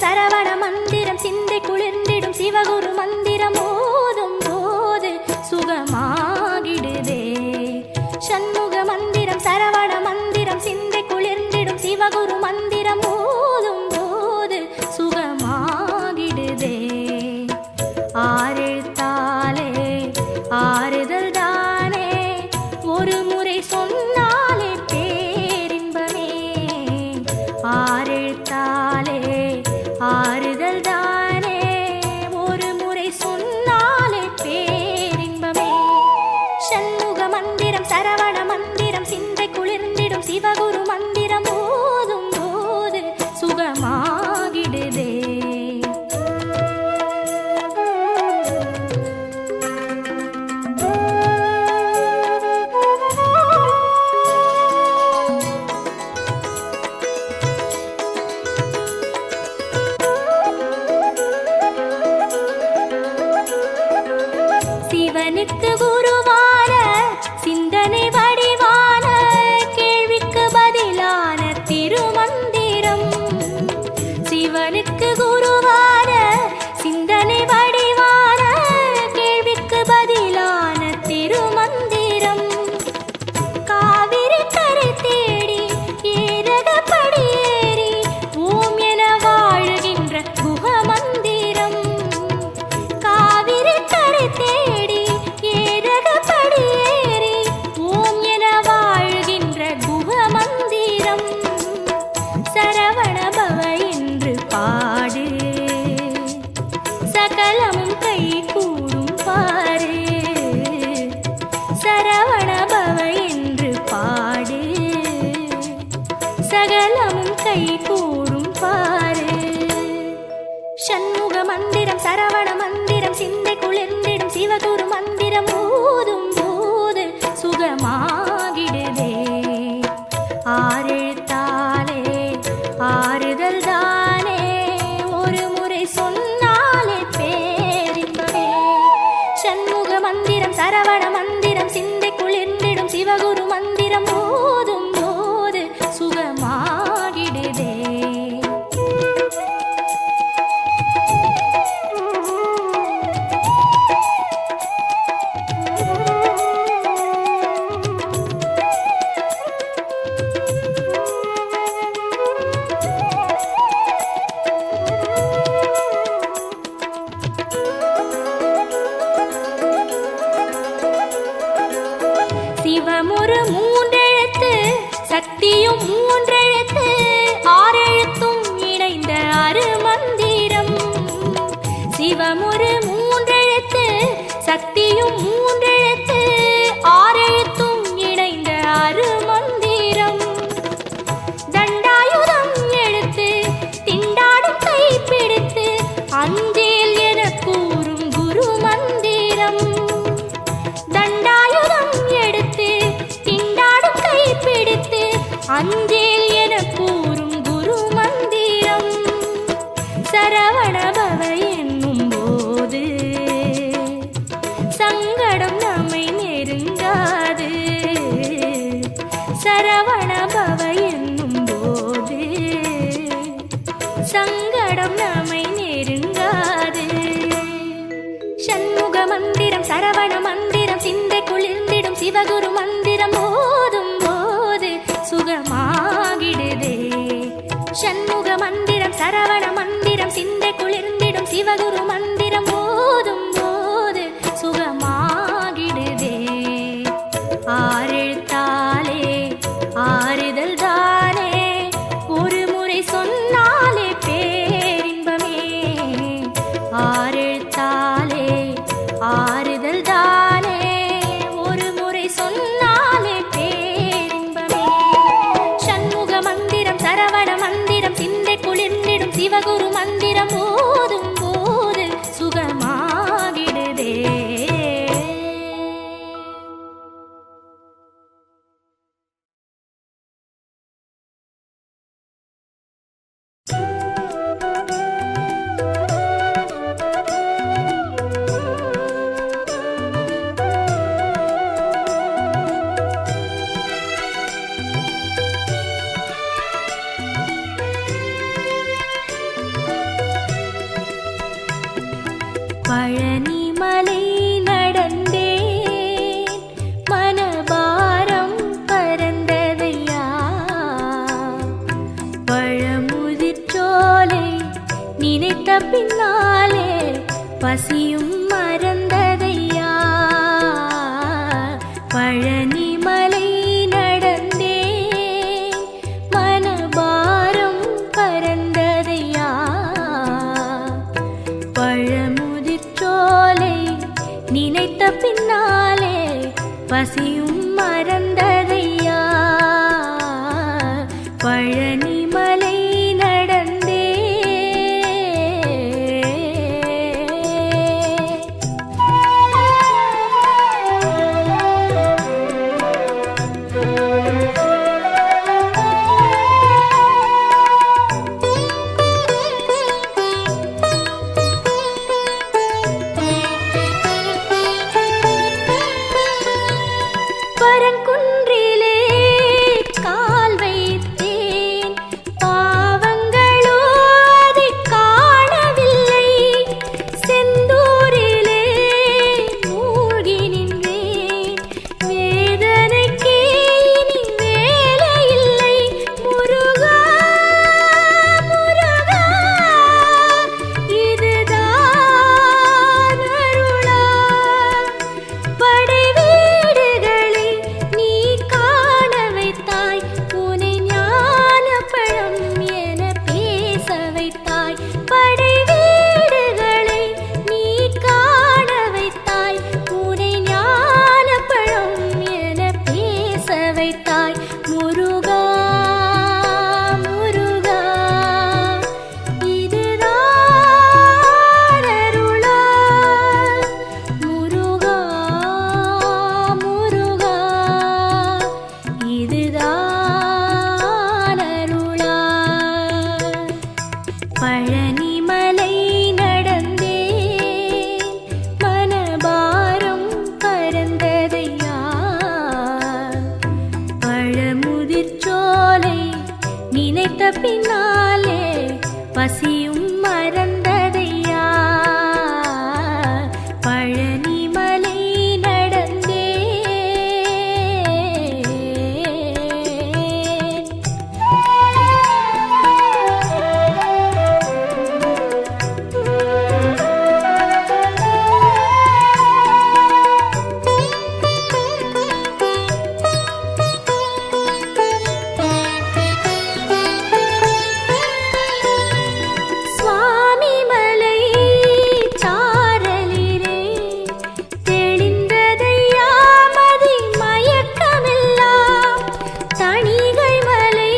சரவண மந்திரம் சிந்தை குளிர்ந்திடும் சிவகுரு மந்திரம் ஓதும் போது சுகமாகிடுதே. சண்முக மந்திரம் சரவண மந்திரம் சிந்தை குளிர்ந்திடும் சிவகுரு மந்திரம் ஓதும் போது சுகமாகிடுதே. ஆரெழுத்தாலே ஆறுதல் தானே, ஒரு முறை சொன்னாலே பேரின்பமே. ஆரெழுத்தாலே ஆறுதல் தானே, ஒரு முறை சொன்னாலே பேரின்பமே. சண்முக மந்திரம் சரவண மந்திரம் சிந்தை குளிர்ந்திடும் சிவகுரு மந்திரம் ஓதும் போது சுகமாகிடுதே. சிவனுக்கு குருவான சிந்தனை வடிவான கேள்விக்கு பதிலான திருமந்திரம். சிவனுக்கு குருவான சிந்தனை வடிவான கேள்விக்கு பதிலான திருமந்திரம். காவிரி கரை தேடி ஏரகப்படியேறி ஓம் என வாழுகின்ற குஹமந்திரம். காவிரி கரை தேடி ஏரகப்படியேறி ஓம் என வாழுகின்ற குஹமந்திரம். சரவண பவ என்று பாடு, சகலமும் கை கூடும் பாரு. சரவண பவ என்று பாடு, சகலமும் கை கூடும் பாரு. சண்முக மந்திரம் சரவண மந்திரம் சிந்தை குளிர்ந்திடும் சிவகுரு மந்திரம் ஓதும் போது சுகமாகிடுதே. ஆரெழுத்தாலே ஆறுதல் தானே, ஒரு முறை சொன்னாலே பேரின்பமே. சண்முக மந்திரம் சரவண மந்திரம் சிந்தை குளிர்ந்திடும் சிவகுரு மந்திரம் ஓதும் போது சுகமாகிடுதே. சிவமுறு மூன்றெழுத்து சக்தியும் மூன்றெழுத்து ஆறெழுத்தும் இணைந்த அருமந்திரம். சிவமுறு மூன்றெழுத்து சக்தியும் மூன்றெழுத்து ஆறெழுத்தும் இணைந்த அருமந்திரம். தண்டாயுதம் எடுத்து திண்டாடும் கை பிடித்து அஞ்சேல் என கூறும் குரு மந்திரம். தண்டாயுதம் எடுத்து திண்டாடும் கை பிடித்து அஞ்சேல் என கூறும் குரு மந்திரம். சரவண பவ என்னும் போது சங்கடம் நம்மை நெருங்காது. சரவண பவ என்னும் போது சங்கடம் நம்மை நெருங்காது. சண்முக மந்திரம் சரவண மந்திரம் சிந்தை குளிர்ந்திடும் சிவகுரு மந்திரம் ஓதும் போது சுகமாகிடுதே. சண்முக மந்திரம் சரவண மந்திரம் சிந்தை குளிர்ந்திடும் சிவகுரு மந்திரம் ஓதும் போது சுகமாகிடுதே. ஆரெழுத்தாலே ஆறுதல் தானே, ஒரு முறை சொன்னாலே பேரின்பமே. ஆரெழுத்தாலே ஆறுதல் தானே, ஒரு முறை சொன்னாலே பேரின்பமே. சண்முக மந்திரம் சரவண மந்திரம் சிந்தை குளிர்ந்திடும் சிவகுரு மந்திரம் ஓதும் போது நினைத்த பின்னாலே பசியும் மறந்ததையா பழனிமலை நடந்தே பரங்குன்றிலே கால் வைத்தேன் பாவங்களோ அதைக் காணவில்லை செந்தூரிலே மூழ்கி நின்றேன் வேதனைக்கே இனி வேலையில்லை முருகா முருகா இதுதான் அருளா படை வீடுகளை நீ காண வைத்தாய் உனை ஞான பழம் என பேச வைத்தாய் படை வீடுகளை நீ காண வைத்தாய் உனை ஞான பழம் என பேச வைத்தாய் முருகா முருகா இதுதான் அருளா முருகா முருகா இதுதான் அருளா பழனிமலை நடந்தேன் மனபாரம் பறந்ததையா பழமுதிர்ச்சோலை நினைத்த பின்னாலே பசியும் மறந்ததையா பழனிமலை நடந்தேன் சுவாமி மலை சாரலிலே தெளிந்ததையா மதி மயக்கமெல்லாம் தணிகை மலை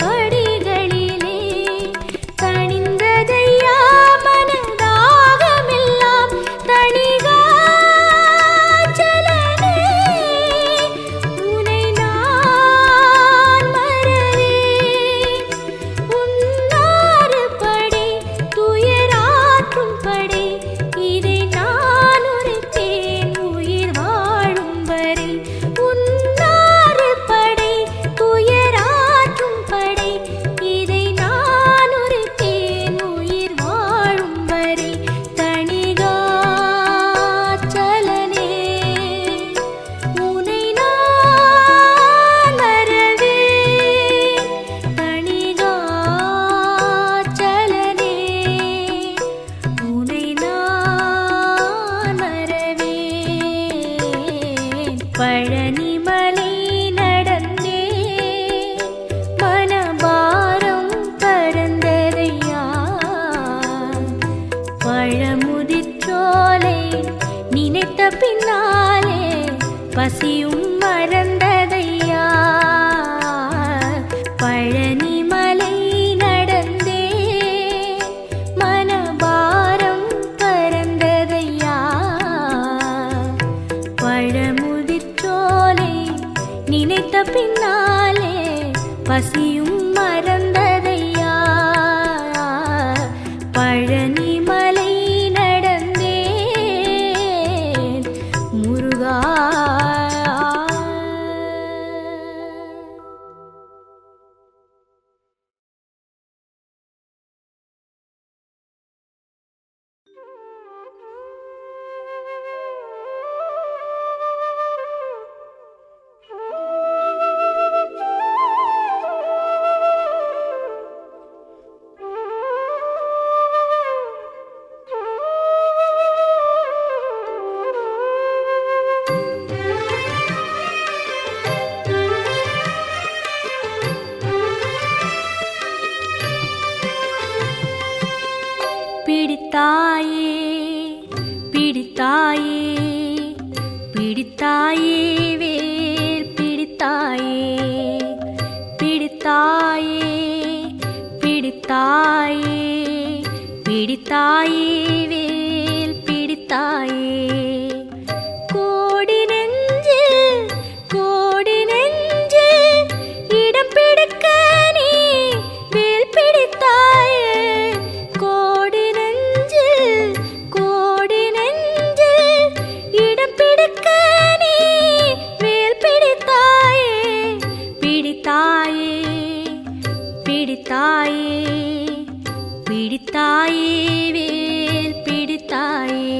படிகளிலே தணிந்ததையா மனதாகமெல்லாம் தணிகாச்சலனே உனை நான் மறவேன் உன்னாறு படை துயராற்றும் படை இதை நான் உரைத்தேன் உயிர் வாழும் வரை உன்னாறு படை துயராற்றும் படை இதை நான் உரைத்தேன் உயிர் வாழும் வரை தணிகாச்சலனே உனை நான் மறவேன் தணிகாச்சலனே உனை நான் மறவேன் பழனிமலை நடந்தேன் மனபாரம் பறந்ததையா பழமுதிர்ச்சோலை நினைத்த பின்னாலே பசியும் மறந்ததையா பழனிமலை நடந்தேன் மனபாரம் பறந்ததையா பழமுதிர்ச்சோலை நினைத்த பின்னாலே பசியும் மறந்ததையா பழனிமலை நடந்தேன் முருகா பிடித்தாயே பிடித்தாயே பிடித்தாயே வேல் பிடித்தாயே பிடித்தாயே பிடித்தாயே பிடித்தாயே வேல் பிடித்தாயே கோடி நெஞ்சில் கோடி நெஞ்சில் இடம் பிடிக்க நீ வேல் பிடித்தாயே கோடி நெஞ்சில் கோடி நெஞ்சில் இடம் பிடிக்க நீ வேல் பிடித்தாயே பிடித்தாயே பிடித்தாயே பிடித்தாயே வேல் பிடித்தாயே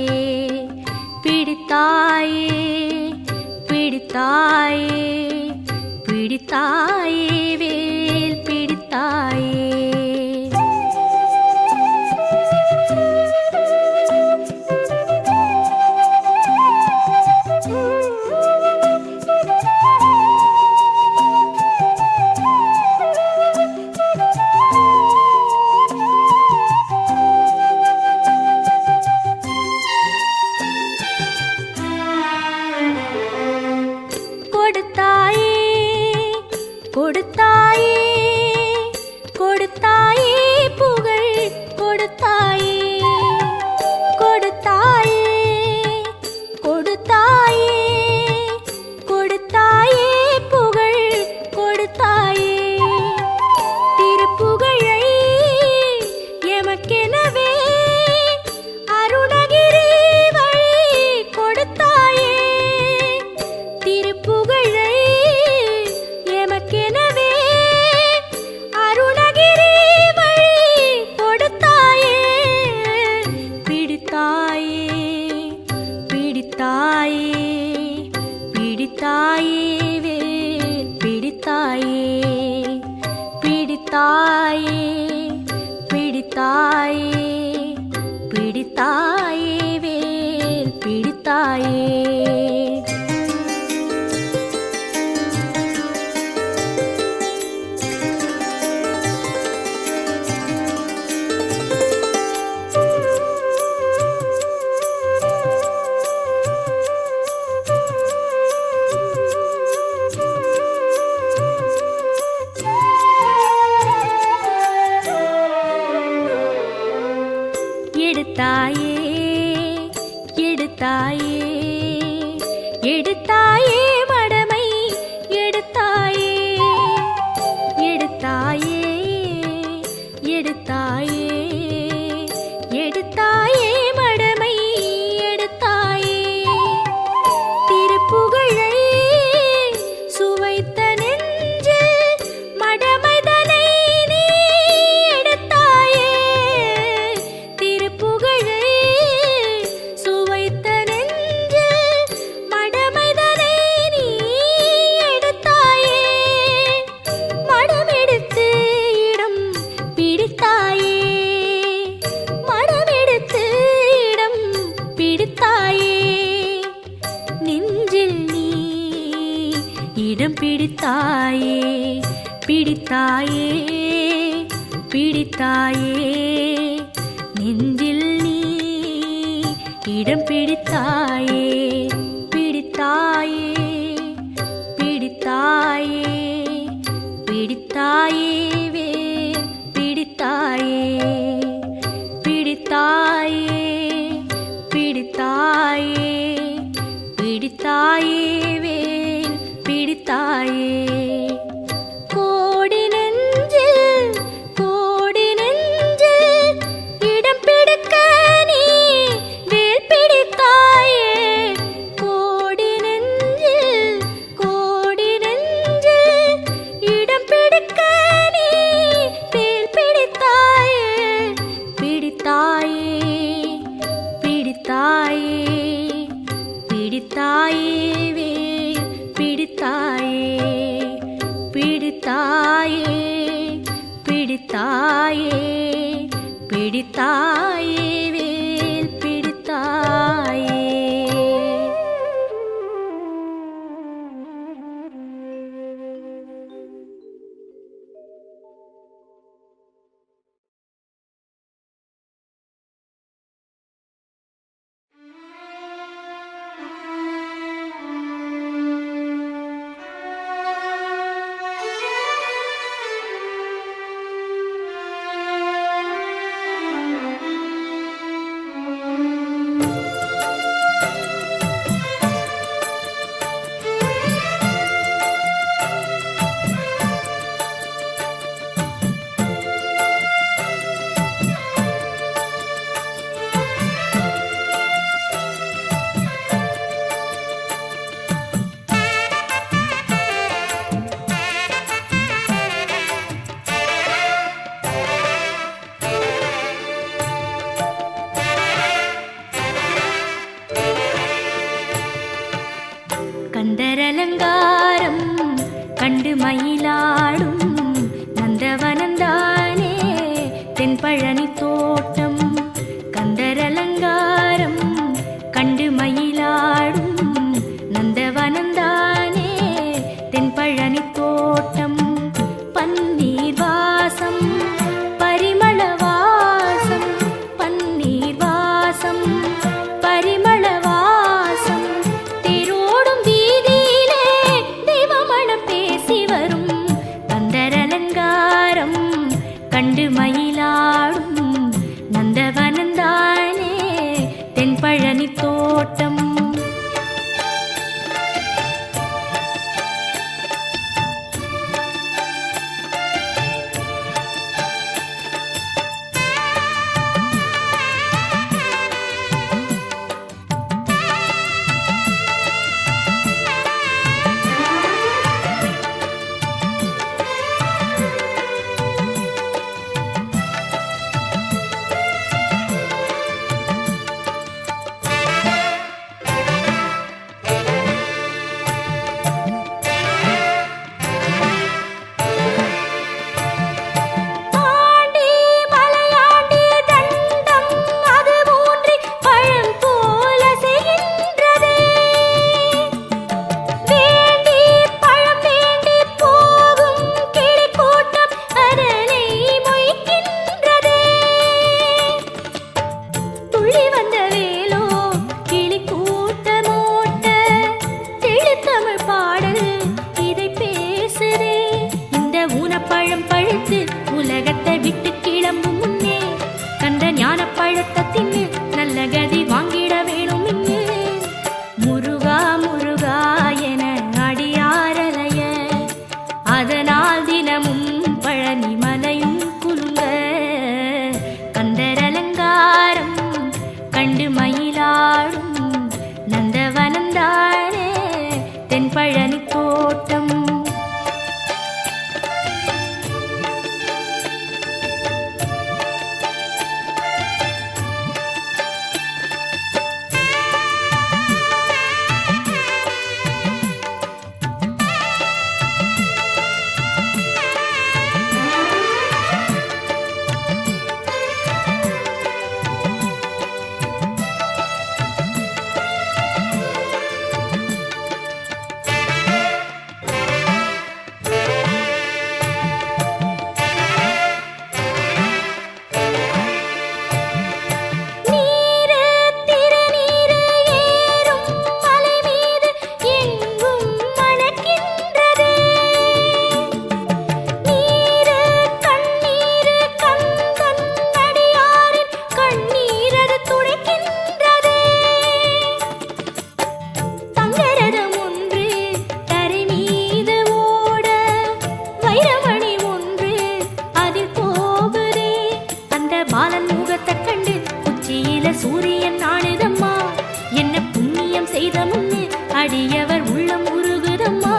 பிடித்தாயே பிடித்தாயே பிடித்தாயே வேல் பிடித்தாயே கொடுத்தாயே கொடுத்தாயே புகழ் கொடுத்தாயே கொடுத்தாயே கொடுத்தாயே கொடுத்தாயே புகழ் கொடுத்தாயே திருப்புகழை எமக்கெனவே அருணகிரி வழி கொடுத்தாயே திருப்புகழை எமக்கெனவே அருணகிரி வழி கொடுத்தாயே பிடித்தாயே பிடித்தாயே பிடித்தாயே வேல் பிடித்தாயே பிடித்தாயே பிடித்தாயே பிடித்தாயே வேல் பிடித்தாயே எடுத்தாயே எடுத்தாயே எடுத்தாயே மடமை எடுத்தாயே எடுத்தாயே எடுத்தாயே எடுத்தாயே மடமை எடுத்தாயே திருப்புகழை சுவைத்த நெஞ்சில் மடமைதனை நீ எடுத்தாயே திருப்புகழை சுவைத்த நெஞ்சில் மடமைதனை நீ எடுத்தாயே மடமெடுத்து இடம் பிடித்தாயே மடமெடுத்து இடம் பிடித்தாயே நெஞ்சில் நீ இடம் பிடித்தாயே பிடித்தாயே பிடித்தாயே நெஞ்சில் நீ இடம் பிடித்தாயே பிடித்தாயே பிடித்தாயே பிடித்தாயே வேல் பிடித்தாயே பிடித்தாயே பிடித்தாயே பிடித்தாயே வேல் பிடித்தாயே கோடி நெஞ்சில் கோடி நெஞ்சில் இடம் பிடிக்க நீ வேல் பிடித்தாயே கோடி நெஞ்சில் கோடி நெஞ்சில் இடம் பிடிக்க நீ வேல் பிடித்தாயே பிடித்தாயே பிடித்தாயே பிடித்தாயே வேல் பிடித்தாயே பிடித்தாயே பிடித்தாயே பிடித்தாயே வேல் பிடித்தாயே கந்தரலங்காரம் கண்டு மயிலாடும் நந்தவனந்தானே தென்பழனி தோட்டம். கந்தரலங்காரம் கண்டு மயிலாடும் நந்தவனந்தானே தென்பழனி தோட்டம். பன்னீர் வாசம் பரிமள வாசம், பன்னீர் வாசம் பரிமள வாசம், தேரோடும் வீதியிலே தெய்வமணம் பேசி வரும். கந்தரலங்காரம் கண்டு மயிலாடும் நந்தவனந்தானே தென்பழனி தோட்டம். உலகத்தை விட்டு கிளம்பும் முன்னே கண்ட ஞான பழத்தை தின்னு நல்ல கதி வாங்கிட வேணும் இன்னு. முருகா முருகா என அடியாரலைய, அதனால் தினமும் பழனி மலையும் குலுங்க. கந்தரலங்காரம் கண்டு மயிலாடும் நந்தவனந்தானே தென்பழனி தோட்டம். பாலன் முகத்தை கண்டு உச்சியில சூரியன் நாடுதம்மா. என்ன புண்ணியம் செய்த முன்னு அடியவர் உள்ளம் உருகுதம்மா.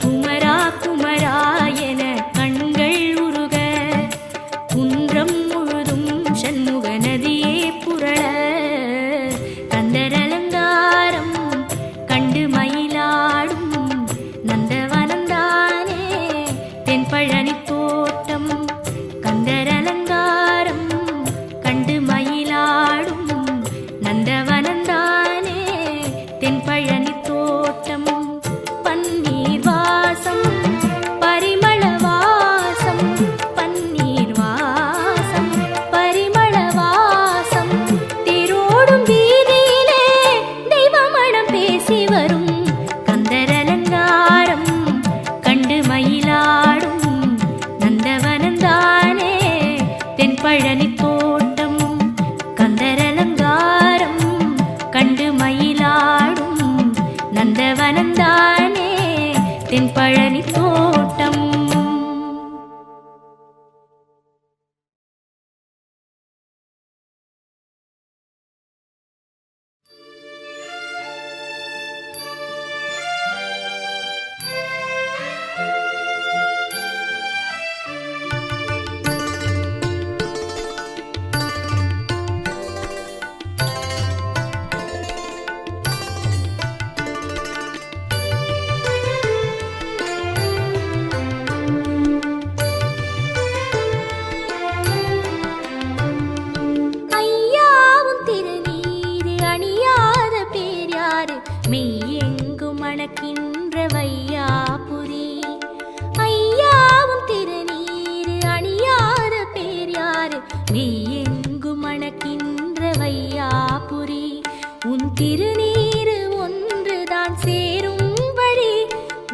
குமரா குமரா என கண்கள் உருக, குன்றம் முழுதும் சண்முக நதியே புரள. கந்தரலங்காரம் கண்டு மயிலாடும் நந்தவனந்தானே தென்பழனி தோட்டம். கந்தரலங்காரம் கண்டு மயிலாடும் நந்தவனந்தானே தென்பழனி தோட்டம். பன்னீர் வாசம் பரிமள வாசம், பன்னீர் வாசம் பரிமள வாசம், தேரோடும் வீதியிலே தெய்வமணம் பேசி வரும். கந்தரலங்காரம் கண்டு மயிலாடும் நந்தவனந்தானே தென்பழனி தோட்டம். கந்தரலங்காரம் கண்டு மயிலாடும் நந்தவனந்தானே தென்பழனி தோட்டம். மணக்கின்ற வையாபுரி. ஐயாவும் திருநீரு அணியாத பேர் யாரு? மெய்யெங்கும் மணக்கின்ற வையாபுரி. உன் திருநீரு ஒன்றுதான் சேரும் வழி,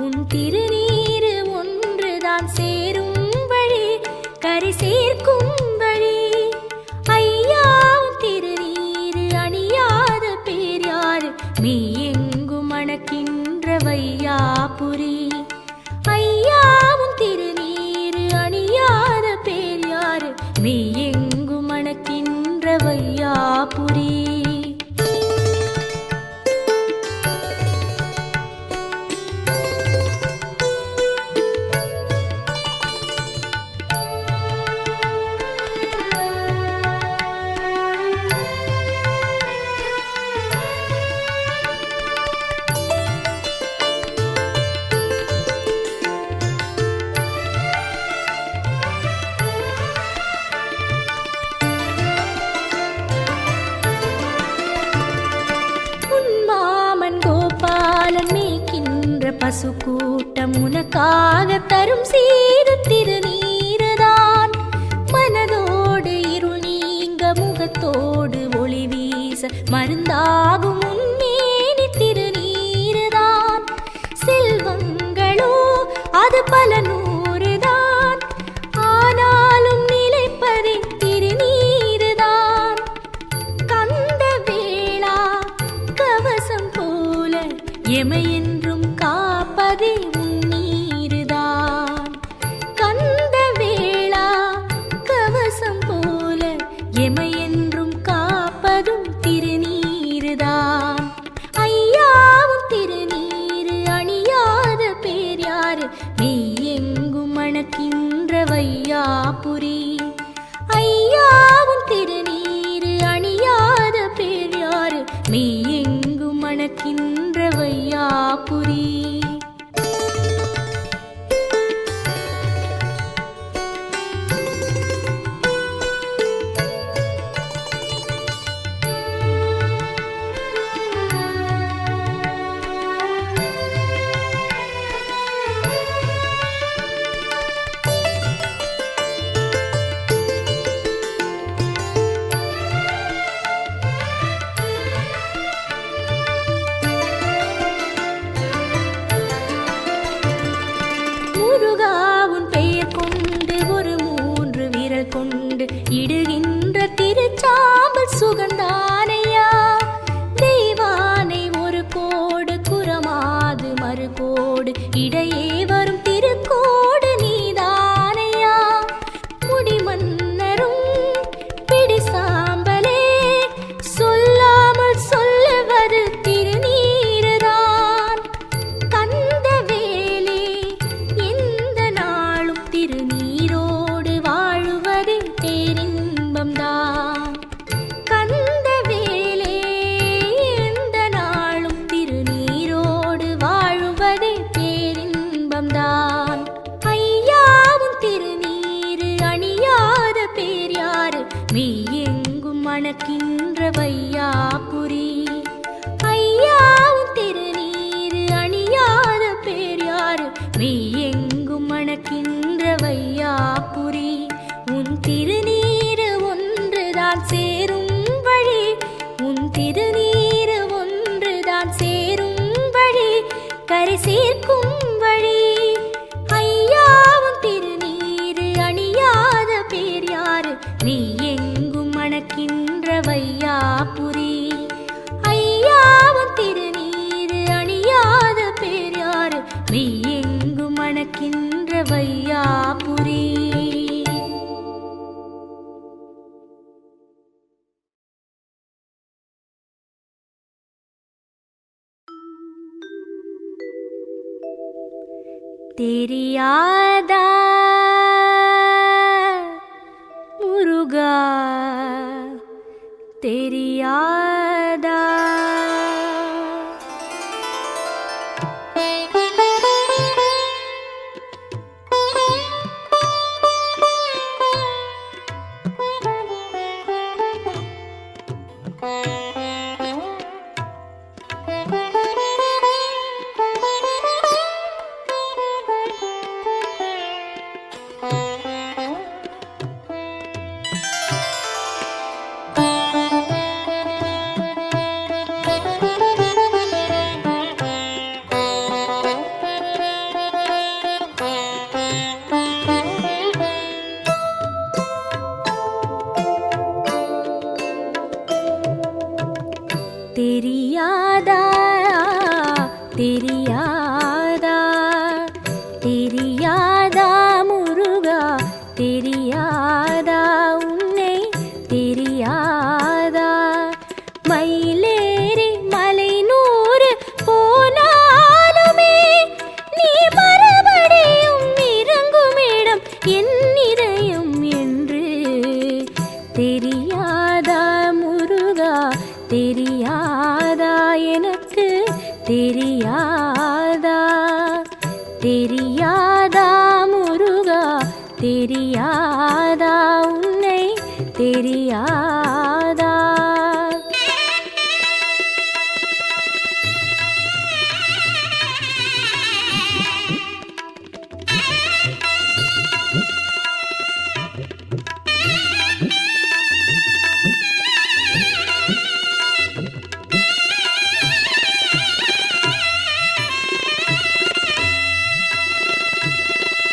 உன் திருநீரு ஒன்றுதான் சேரும் வழி, கரை சேர்க்கும் வழி. ஐயாவும் திருநீரு அணியாத பேர் யாரு? மெய்யெங்கும் மணக்கின்ற வையாபுரி. ஐயாவும் திருநீரு அணியாத பேர் யாரு? மெய்யெங்கும் மணக்கின்ற வையாபுரி. பசு கூட்டம் உனக்காக தரும் சீரு திருநீருதான். மனதோடு இருள் நீங்க முகத்தோடு ஒளி வீச மருந்தாகும் உன்மேனி திருநீருதான். செல்வங்களோ அது பல நூறுதான், ஆனாலும் நிலைப்பதே திருநீருதான். கந்த வேளா கவசம் போல எமையென்றும் காப்பதே உன்னீருதான். கந்த வேளா கவசம் போல எமையென்றும் காப்பதும் திருநீருதான். ஐயாவும் திருநீரு அணியாத பேர் யாரு? மெய்யெங்கும் மணக்கின்ற வையாபுரி. ஐயாவும் திருநீரு அணியாத பேர் யாரு? மெய்யெங்கும் மணக்கின்ற வையாபுரி. இடுகின்ற திருச்சாம்பல் சுகந்தானையா. தெய்வானை ஒரு கோடு குரமாது மறுகோடு இடையே வரும் திருக்கோடு நீதானையா. முடிமன்னரும் பிடி சாம்பலே சொல்லாமல் சொல்லுவது திருநீருதான். கந்த வேலே எந்த நாளும் திருநீரோடு வாழுவதே பேரின்பம்தான். கந்த வேலே எந்த நாளும் திருநீரோடு வாழுவதே பேரின்பம்தான். ஐயாவும் திருநீரு அணியாத பேர் யாரு? மெய்யெங்கும் மணக்கின்ற வையாபுரி. ஐயாவும் திருநீரு அணியாத பேர் யாரு? மெய்யெங்கும் மணக்கின்ற வையாபுரி. உன் திருநீரு ஒன்றுதான் சேரும் வழி, உன் திருநீரு ஒன்றுதான் சேரும் வழி, கரை சேர்க்கும் வழி. ஐயாவும் திருநீரு அணியாத பேர் யாரு? மெய்யெங்கும் மணக்கின்ற வையாபுரி. ஐயாவும் திருநீரு அணியாத பேர் யாரு? மெய்யெங்கும் மணக்கின்ற வையாபுரி. தெரியாதா முருகா, தெரியாதா? தெரியாதா தெரியாதா முருகா தெரியாதா உன்னை தெரியாதா மயிலேறி மலை 100 போனாலுமே நீ மறுபடியும் இறங்குமிடம் என் இதயம் என்று தெரியாதா முருகா தெரியாதா எனக்கு தெரியாதா தெரியாதா முருகா தெரியாதா உன்னை தெரியாதா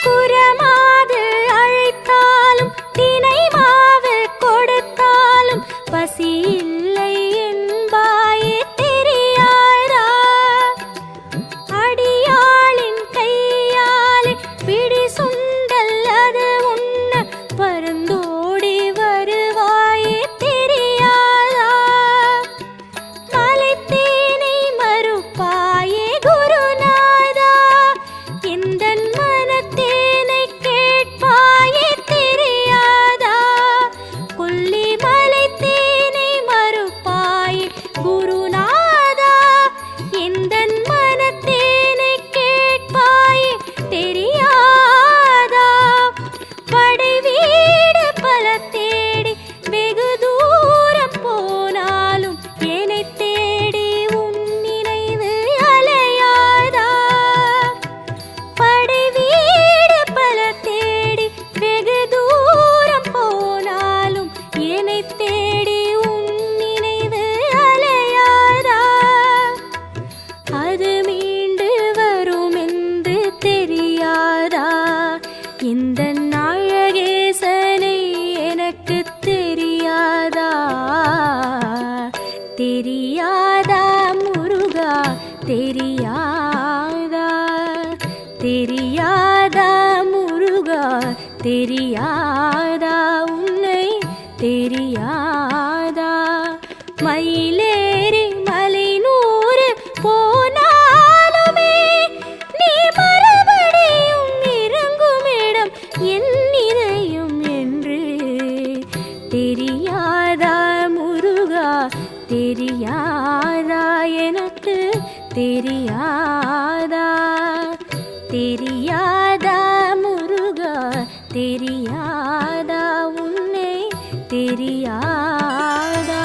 குரமாது அழைத்தாலும் தினை மாவு கொடுத்தாலும் பசி இல்லை என்பாயே தெரியாதா அடியாளின் கையாலே பிடி சுண்டல் அது உண்ண பருந்தோடி வருவாயே தெரியாதா மலைத்தேனை மறுப்பாயே குருநாதா எந்தன் மனத்தேனை கேட்பாயே தெரியாதா கொல்லி மலைத்தேனை மறுப்பாயே குருநாதா எந்தன் மனத்தேனை கேட்பாயே தெரியாதா படை வீடு பல தேடி வெகு தூரம் போனாலும் என்னை தேடி உன் நினைவு அலையாதா படை வீடு பல தேடி வெகு தூரம் போனாலும் என்னை தேடி உன் நினைவு அலையாதா அது மீண்டு வரும் என்று தெரியாதா இந்த அழகேசனை எனக்கு தெரியாதா தெரியாதா முருகா தெரியாதா தெரியாதா முருகா தெரியாதா உன்னை தெரியாதா மயிலேறி மலை 100 போனாலுமே நீ மறுபடியும் இறங்குமிடம் என் இதயம் என்று தெரியாதா முருகா தெரியாதா எனக்கு தெரியாதா தெரியாதா முருகா தெரியாதா உன்னை தெரியாதா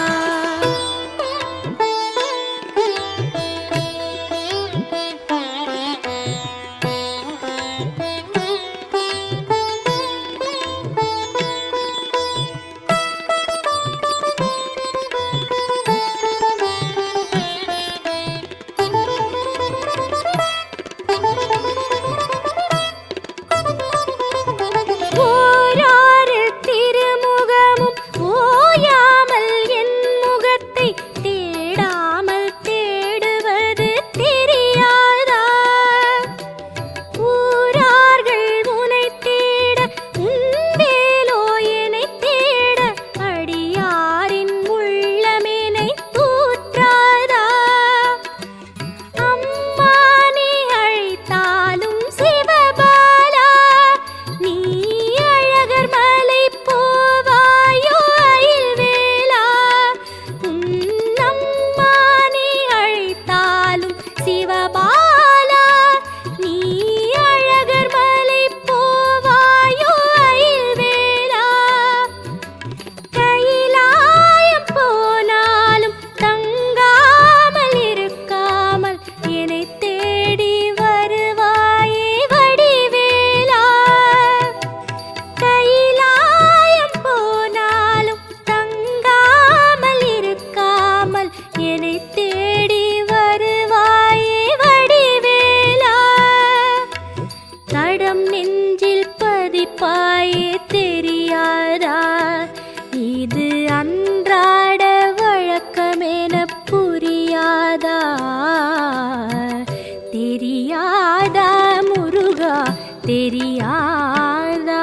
தெரியாதா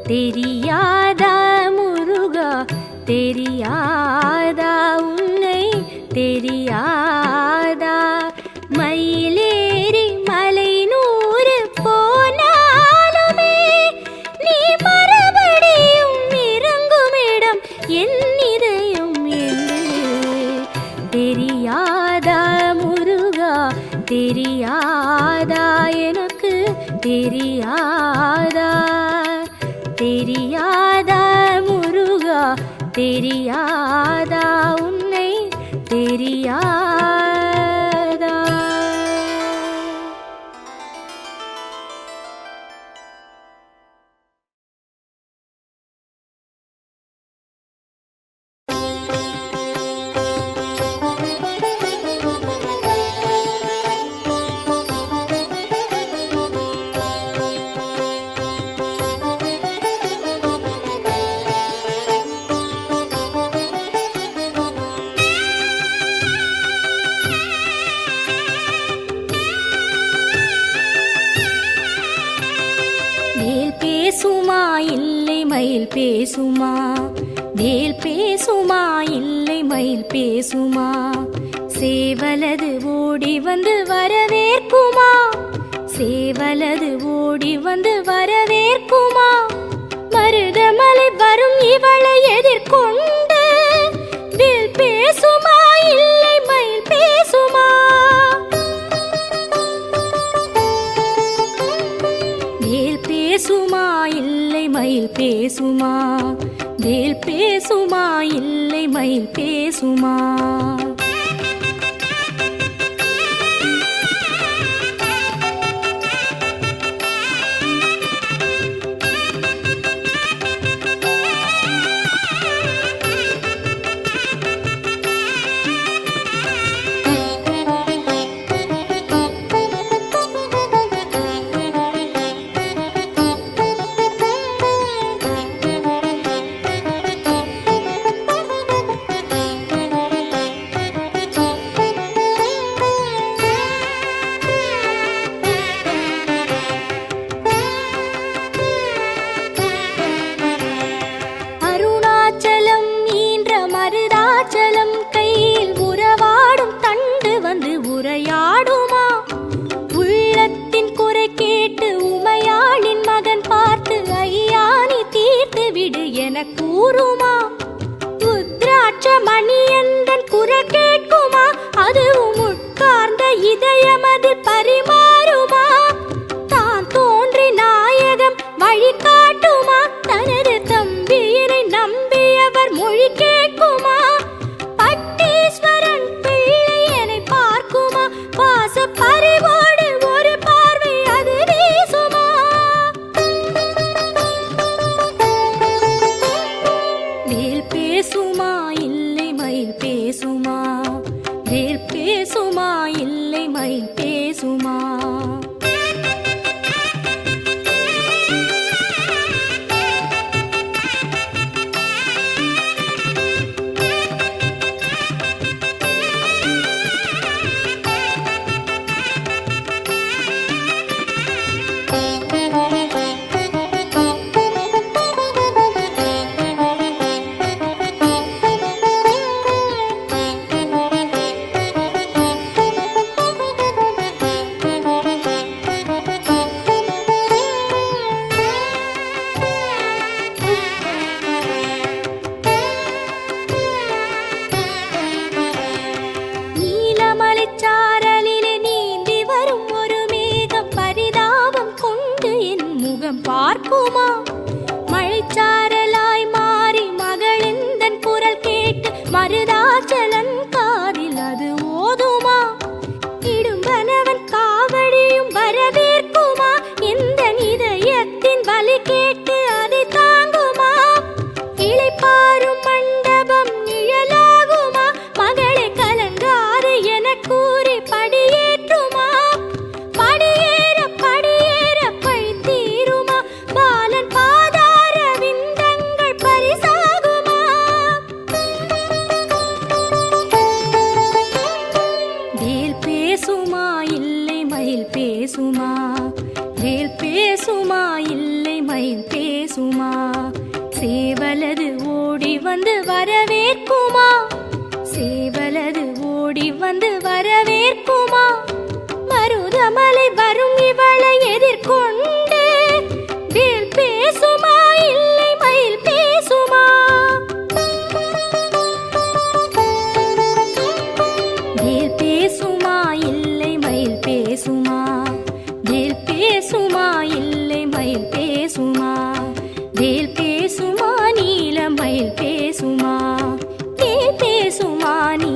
தெரியாதா முருகா தெரியாதா உன்னை தெரியாதா மயிலேறி மலை 100 போனாலுமே நீ மறுபடியும் இறங்குமிடம் என் இதயம் என்று தெரியாதா முருகா தெரியாதா எனக்கு தெரியாதா தெரியாதா முருகா தெரியாதா உன்னை தெரியாதா. பேசுமா இல்லை மயில் பேசுமா வேல் பேசுமா இல்லை மயில் பேசுமா சேவலது ஓடி வந்து வரவேற்குமா சேவலது ஓடி வந்து வரவேற்குமா மருதமலை வரும் இவளை எதிர்கொண்டு வேல் பேசுமா இல்லை மயில் பேசுமா வேல் பேசுமா இல்லை மயில் பேசுமா வேல் பேசுமா இல்லை மயில் பேசுமா கூறுமா உத்ராட்ச மணியந்தன் குரல் கேட்குமா அதுவும் உட்கார்ந்த இதயமது பரிமாறுமா தான் தோன்றி நாயகம் வழி காட்டுமா தனது தம்பியினை நம்பியவர் மொழி கேட்குமா பட்டீஸ்வரன் பிள்ளை என்னை பார்க்குமா பாச பறிவோடு ஒரு பார்வை அது வீசுமா வேல் பேசுமா இல்லை மயில் பேசுமா வேல் பேசுமா இல்லை மயில் பேசுமா பார்க்குமா மழைச்சாரலாய் மாறி மகளிந்தன் குரல் கேட்டு மருதாச்சலன் காதில் அது ஓதுமா இடும்பனவன் காவடியும் வரவேற்குமா இந்த இதயத்தின் வலி கேட்டு அதை தாங்குமா இளைப்பாரும் மண்டபம் நிழலாகுமா மகளை கலங்காது என கூறி படியேற்றுமா பேசுமா வேல் பேசுமா இல்லை மயில் பேசுமா சேவலது ஓடி வந்து வரவேற்குமா சேவலது ஓடி வந்து வரவேற்குமா மருதமலை வரும் இவளை எதிர்கொண்டு வேல் பேசுமா இல்லை மயில் பேசுமா வேல் பேசுமா இல்லை மயில் பேசுமா வேல் பேசுமா இல்லை மயில் பேசுமா வேல் பேசுமா நீல மயில் பேசுமா வேல் பேசுமா நீ